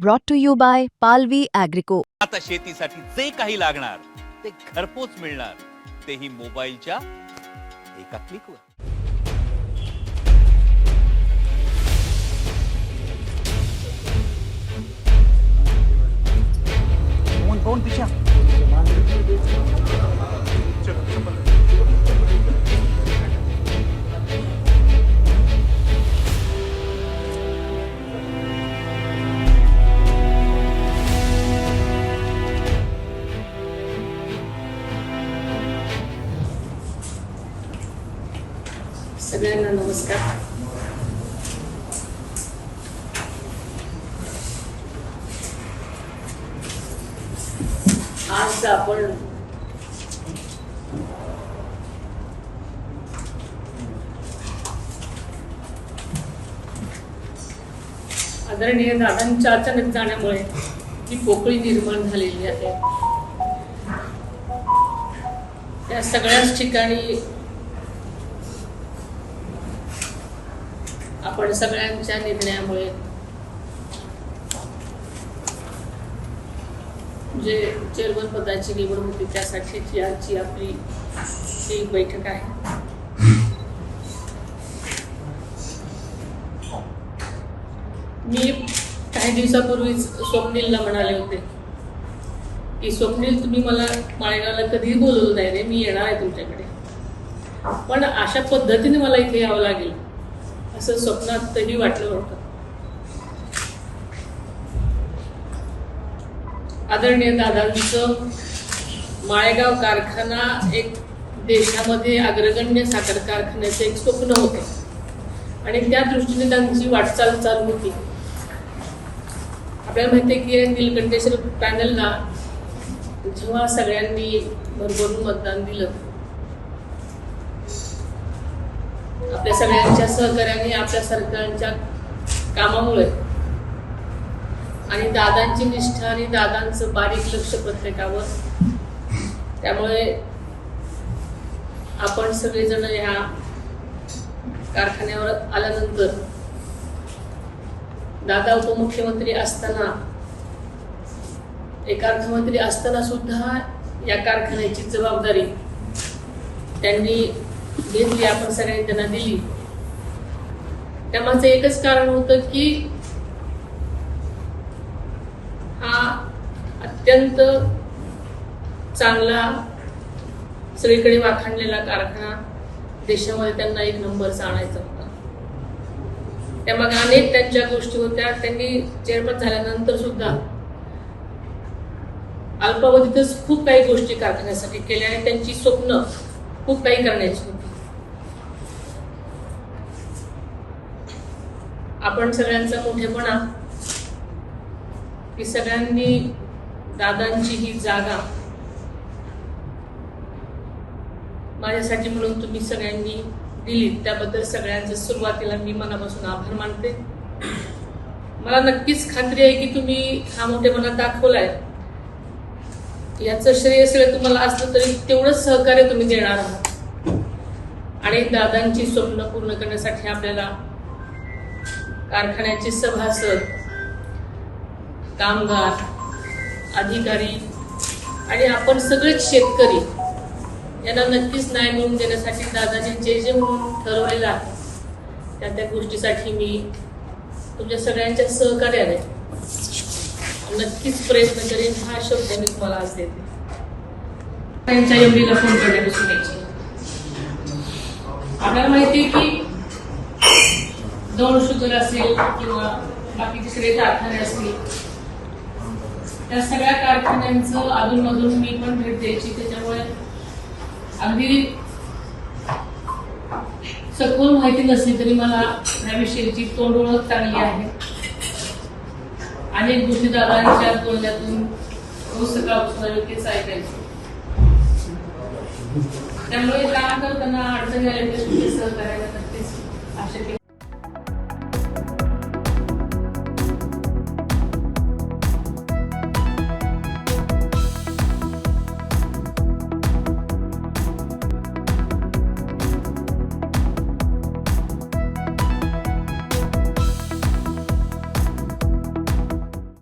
brought to you by Palvi Agrico. आता शेतीसाठी जे काही लागणार ते घरपोच मिळणार, तेही मोबाईलच्या एका क्लिकवर. कौन पीछा सगळ्यांना नमस्कार. आज आपण आदरणीय दादांच्या अचानक जाण्यामुळे ही पोकळी निर्माण झालेली आहे. त्या सगळ्याच ठिकाणी आपण सगळ्यांच्या निर्णयामुळे जे चेअरमन पदाची निवड होती त्यासाठीची आजची आपली ही बैठक आहे. मी काही दिवसापूर्वीच स्वप्नीलला म्हणाले होते की स्वप्नील, तुम्ही मला माळेगावला कधीही बोलवलं नाही रे, मी येणार आहे तुमच्याकडे, पण अशा पद्धतीने मला इथे यावं लागेल असं स्वप्नातही वाटलं होतं. आदरणीय दादांचं माळेगाव कारखाना एक देशामध्ये अग्रगण्य साखर कारखान्याचं एक स्वप्न होतं आणि त्या दृष्टीने त्यांची वाटचाल चालू होती. आपल्याला माहिती आहे की नीलकंठेश्वर पॅनलला जेव्हा सगळ्यांनी भरभरून मतदान दिलं, आपल्या सगळ्यांच्या सहकार्याने, आपल्या सरकारच्या कामामुळे आणि दादांची निष्ठा आणि दादांचं बारीक लक्ष प्रत्येकावर, त्यामुळे आपण सगळेजण ह्या कारखान्यावर आल्यानंतर दादा उपमुख्यमंत्री असताना, एक अर्थमंत्री असताना सुद्धा या कारखान्याची जबाबदारी त्यांनी घेतली, आपण सगळ्यांनी त्यांना दिली. त्यामागचं एकच कारण होतं की हा अत्यंत चांगला, सगळीकडे वाखाणलेला कारखाना देशामध्ये त्यांना एक नंबरचा आणायचा होता. त्यामागे अनेक त्यांच्या गोष्टी होत्या. त्यांनी चेअरमन झाल्यानंतर सुद्धा अल्पावधीतच खूप काही गोष्टी कारखान्यासाठी केल्या आणि त्यांची स्वप्न खूप काही करण्याची होती. आपण सगळ्यांचा मोठेपणा की सगळ्यांनी दादांची ही जागा माझ्यासाठी म्हणून तुम्ही सगळ्यांनी दिली, त्याबद्दल सगळ्यांचं सुरुवातीला मी मनापासून आभार मानते. मला नक्कीच खात्री आहे की तुम्ही हा मोठेपणा दाखवलाय. याचं श्रेय सगळं तुम्हाला असलं तरी तेवढंच सहकार्य तुम्ही देणार आहात आणि दादांची स्वप्न पूर्ण करण्यासाठी आपल्याला कारखान्याचे सभासद, कामगार, अधिकारी आणि आपण सगळेच शेतकरी यांना नक्कीच न्याय मिळवून देण्यासाठी दादाने जे जे म्हणून ठरवलेलं आहे त्या गोष्टीसाठी मी तुमच्या सगळ्यांच्या सहकार्याने नक्कीच प्रयत्न करेन. हा शब्द मी तुम्हाला आज देते. त्यांच्या एवढीला फोन करण्यापासून यायची आपल्याला माहिती आहे की दोन शुगर असेल किंवा बाकीचे सगळे कारखाने असतील, त्या सगळ्या कारखान्यांचं अधूनमधून मी पण भेट द्यायची. त्याच्यामुळे अगदी सखोल माहिती नसली तरी मला याविषयीची तोंड ओळख चांगली आहे. अनेक गोष्टी दादांच्या बोलण्यातून रोज सकाळपासून तेच ऐकायचं. त्यामुळे काम करताना अडचणी आल्या सहकार्याला नक्कीच आवश्यक